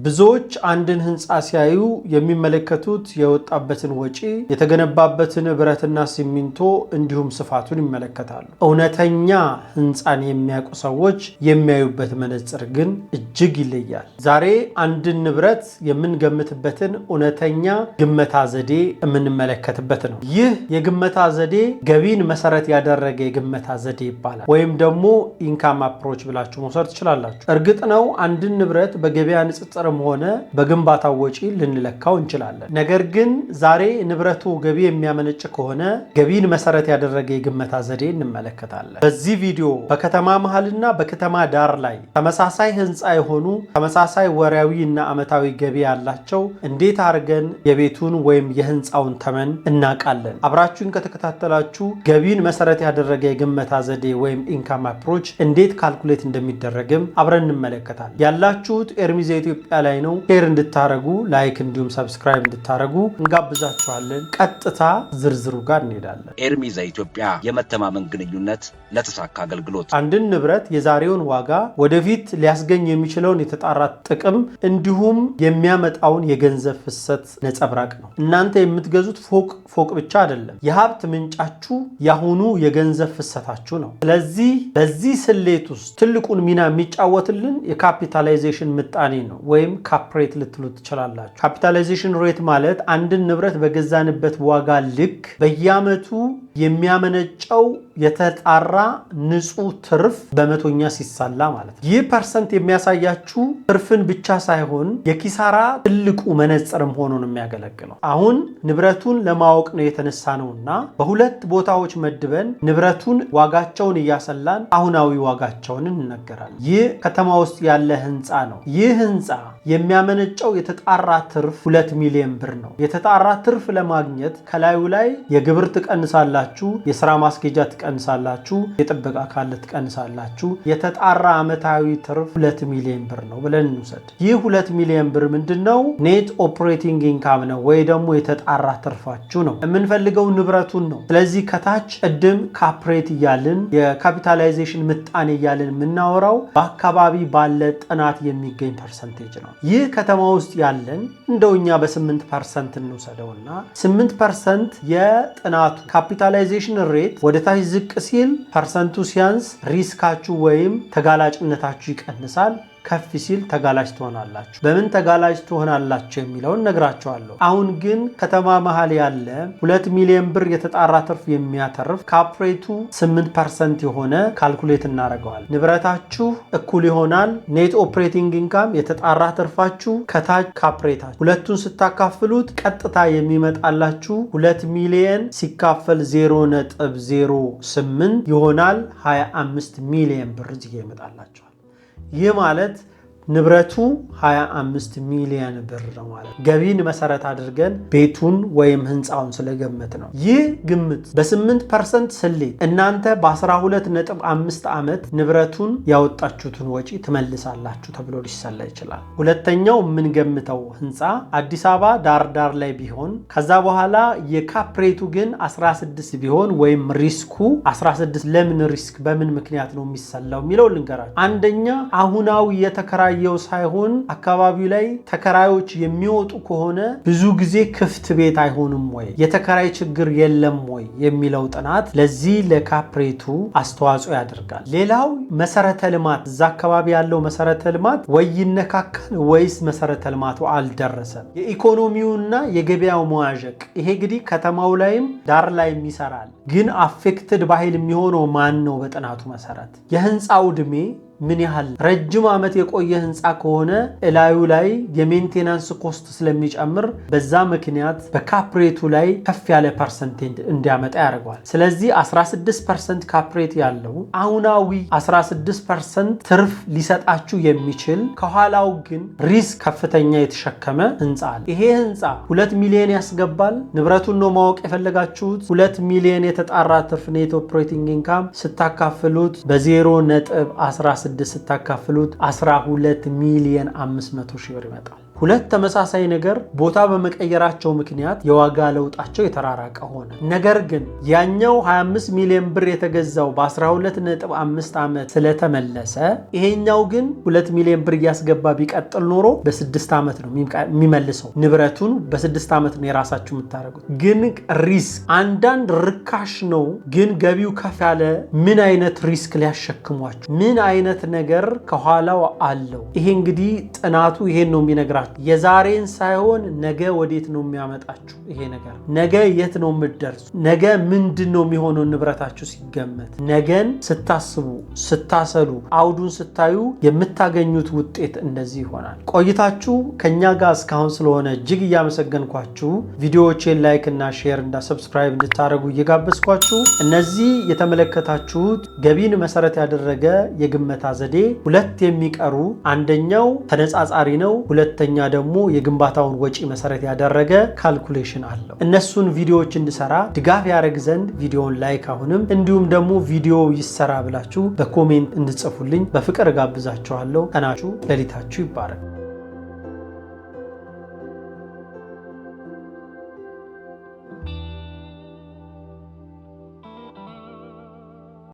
ብዙዎች አንድን ህንጻ ሲያዩ የሚመለከቱት የወጣበትን ወጪ፣ የተገነባበትን ብረትና ሲሚንቶ እንዲሁም ስፋቱን ይመለከታሉ። እውነተኛ ህንጻን የሚያውቁ ሰዎች የሚያዩበት መነጽር ግን እጅግ ይለያል። ዛሬ አንድን ንብረት የምንገምትበትን እውነተኛ ግመታ ዘዴ የምንመለከትበት ነው። ይህ የግመታ ዘዴ ገቢን መሰረት ያደረገ የግመታ ዘዴ ይባላል። ወይም ደግሞ ኢንካም አፕሮች ብላችሁ መውሰድ ትችላላችሁ። እርግጥ ነው አንድን ንብረት በገበያ ንጽጽር ሆነ በግንባታው ወጪ ልንለካው እንችላለን። ነገር ግን ዛሬ ንብረቱ ገቢ የሚያመነጭ ከሆነ ገቢን መሰረት ያደረገ የግመታ ዘዴ እንመለከታለን። በዚህ ቪዲዮ በከተማ መሃልና በከተማ ዳር ላይ ተመሳሳይ ህንፃ የሆኑ ተመሳሳይ ወርሃዊ እና ዓመታዊ ገቢ ያላቸው እንዴት አድርገን የቤቱን ወይም የህንፃውን ተመን እናውቃለን? አብራችሁን ከተከታተላችሁ ገቢን መሰረት ያደረገ የግመታ ዘዴ ወይም ኢንካም አፕሮች እንዴት ካልኩሌት እንደሚደረግም አብረን እንመለከታለን። ያላችሁት ኤርሚዝ ኢትዮጵያ ላይ ነው። ሼር እንድታረጉ ላይክ እንዲሁም ሰብስክራይብ እንድታረጉ እንጋብዛችኋለን። ቀጥታ ዝርዝሩ ጋር እንሄዳለን። ኤርሚዝ ኢትዮጵያ የመተማመን ግንኙነት ለተሳካ አገልግሎት። አንድን ንብረት የዛሬውን ዋጋ፣ ወደፊት ሊያስገኝ የሚችለውን የተጣራ ጥቅም እንዲሁም የሚያመጣውን የገንዘብ ፍሰት ነጸብራቅ ነው። እናንተ የምትገዙት ፎቅ ብቻ አይደለም። የሀብት ምንጫችሁ ያሁኑ የገንዘብ ፍሰታችሁ ነው። ስለዚህ በዚህ ስሌት ውስጥ ትልቁን ሚና የሚጫወትልን የካፒታላይዜሽን ምጣኔ ነው ወይም ካፕሬት ልትሉት ትችላላችሁ። ካፒታላይዜሽን ሬት ማለት አንድን ንብረት በገዛንበት ዋጋ ልክ በየዓመቱ የሚያመነጨው የተጣራ ንጹህ ትርፍ በመቶኛ ሲሳላ ማለት ነው። ይህ ፐርሰንት የሚያሳያችሁ ትርፍን ብቻ ሳይሆን የኪሳራ ትልቁ መነጽርም ሆኖ ነው የሚያገለግለው። አሁን ንብረቱን ለማወቅ ነው የተነሳ ነውና በሁለት ቦታዎች መድበን ንብረቱን ዋጋቸውን እያሰላን አሁናዊ ዋጋቸውን እንነገራለን። ይህ ከተማ ውስጥ ያለ ህንፃ ነው። ይህ ህንፃ የሚያመነጨው የተጣራ ትርፍ 2 ሚሊዮን ብር ነው። የተጣራ ትርፍ ለማግኘት ከላዩ ላይ የግብር ትቀንሳላችሁ፣ የሥራ ማስኬጃ ትቀንሳላችሁ፣ የጥበቃ ካለ ትቀንሳላችሁ። የተጣራ ዓመታዊ ትርፍ 2 ሚሊዮን ብር ነው ብለን እንውሰድ። ይህ 2 ሚሊዮን ብር ምንድነው? ኔት ኦፕሬቲንግ ኢንካም ነው ወይ ደግሞ የተጣራ ትርፋችሁ ነው። የምንፈልገው ንብረቱን ነው። ስለዚህ ከታች ቅድም ካፕሬት እያልን የካፒታላይዜሽን ምጣኔ እያልን የምናወራው በአካባቢ ባለ ጥናት የሚገኝ ፐርሰንቴጅ ነው። ይህ ከተማ ውስጥ ያለን እንደውኛ በ8% እንውሰደውና 8% የጥናቱ ካፒታላይዜሽን ሬት ወደ ታች ዝቅ ሲል ፐርሰንቱ ሲያንስ ሪስካችሁ ወይም ተጋላጭነታችሁ ይቀንሳል። ከፍ ሲል ተጋላጭ ትሆናላችሁ። በምን ተጋላጭ ትሆናላችሁ የሚለውን ነግራችኋለሁ። አሁን ግን ከተማ መሃል ያለ 2 ሚሊዮን ብር የተጣራ ትርፍ የሚያተርፍ ካፕሬቱ 8% የሆነ ካልኩሌት እናደርገዋል። ንብረታችሁ እኩል ይሆናል ኔት ኦፕሬቲንግ ኢንካም የተጣራ ትርፋችሁ ከታች ካፕሬታችሁ። ሁለቱን ስታካፍሉት ቀጥታ የሚመጣላችሁ 2 ሚሊዮን ሲካፈል 0.08 ይሆናል 25 ሚሊዮን ብር እዚህ ይመጣላችኋል። ይህ ማለት ንብረቱ 25 ሚሊዮን ብር ነው ማለት። ገቢን መሰረት አድርገን ቤቱን ወይም ህንፃውን ስለገመት ነው። ይህ ግምት በ8% ስሌት እናንተ በ12.5 ዓመት ንብረቱን ያወጣችሁትን ወጪ ትመልሳላችሁ ተብሎ ሊሰላ ይችላል። ሁለተኛው የምንገምተው ህንፃ አዲስ አበባ ዳር ላይ ቢሆን ከዛ በኋላ የካፕሬቱ ግን 16 ቢሆን ወይም ሪስኩ 16 ለምን ሪስክ በምን ምክንያት ነው የሚሰላው የሚለው ልንገራችሁ። አንደኛ አሁናዊ የተከራየ ሳይሆን አካባቢው ላይ ተከራዮች የሚወጡ ከሆነ ብዙ ጊዜ ክፍት ቤት አይሆንም ወይ፣ የተከራይ ችግር የለም ወይ የሚለው ጥናት ለዚህ ለካፕሬቱ አስተዋጽኦ ያደርጋል። ሌላው መሰረተ ልማት፣ እዛ አካባቢ ያለው መሰረተ ልማት ወይ ይነካካል ወይስ መሰረተ ልማቱ አልደረሰም። የኢኮኖሚውና የገበያው መዋዠቅ፣ ይሄ እንግዲህ ከተማው ላይም ዳር ላይም ይሰራል። ግን አፌክትድ ባህል የሚሆነው ማን ነው? በጥናቱ መሰረት የህንፃው ዕድሜ ምን ያህል ረጅም ዓመት የቆየ ህንፃ ከሆነ እላዩ ላይ የሜንቴናንስ ኮስት ስለሚጨምር በዛ ምክንያት በካፕሬቱ ላይ ከፍ ያለ ፐርሰንቴጅ እንዲያመጣ ያደርገዋል። ስለዚህ 16% ካፕሬት ያለው አሁናዊ 16% ትርፍ ሊሰጣችሁ የሚችል ከኋላው ግን ሪስክ ከፍተኛ የተሸከመ ህንፃ አለ። ይሄ ህንፃ 2 ሚሊዮን ያስገባል። ንብረቱን ነው ማወቅ የፈለጋችሁት። 2 ሚሊዮን የተጣራ ትርፍ ኔት ኦፕሬቲንግ ኢንካም ስታካፍሉት በ0.16 ስታካፍሉት 12 ሚሊዮን 500 ሺህ ብር ይመጣል። ሁለት ተመሳሳይ ነገር ቦታ በመቀየራቸው ምክንያት የዋጋ ለውጣቸው የተራራቀ ሆነ። ነገር ግን ያኛው 25 ሚሊዮን ብር የተገዛው በ12.5 ዓመት ስለተመለሰ ይሄኛው ግን 2 ሚሊዮን ብር እያስገባ ቢቀጥል ኖሮ በ6 ዓመት ነው የሚመልሰው። ንብረቱን በ6 ዓመት ነው የራሳችሁ የምታደርጉት። ግን ሪስክ አንዳንድ ርካሽ ነው ግን ገቢው ከፍ ያለ ምን አይነት ሪስክ ሊያሸክሟችሁ ምን አይነት ነገር ከኋላው አለው? ይሄ እንግዲህ ጥናቱ ይሄን ነው የሚነግራችሁ። የዛሬን ሳይሆን ነገ ወዴት ነው የሚያመጣችሁ ይሄ ነገር። ነገ የት ነው የምትደርሱ? ነገ ምንድነው የሚሆነው ንብረታችሁ ሲገመት? ነገን ስታስቡ ስታሰሉ አውዱን ስታዩ የምታገኙት ውጤት እንደዚህ ይሆናል። ቆይታችሁ ከኛ ጋር እስካሁን ስለሆነ እጅግ እያመሰገንኳችሁ ቪዲዮዎቼን ላይክ እና ሼር እና ሰብስክራይብ እንድታደርጉ እየጋበዝኳችሁ እነዚህ የተመለከታችሁት ገቢን መሰረት ያደረገ የግመታ ዘዴ ሁለት የሚቀሩ አንደኛው ተነጻጻሪ ነው፣ ሁለተኛ ደግሞ የግንባታውን ወጪ መሰረት ያደረገ ካልኩሌሽን አለው። እነሱን ቪዲዮዎች እንድሰራ ድጋፍ ያደርግ ዘንድ ቪዲዮውን ላይክ አሁንም እንዲሁም ደግሞ ቪዲዮ ይሰራ ብላችሁ በኮሜንት እንድጽፉልኝ በፍቅር ጋብዛችኋለሁ። ቀናችሁ ሌሊታችሁ ይባረክ።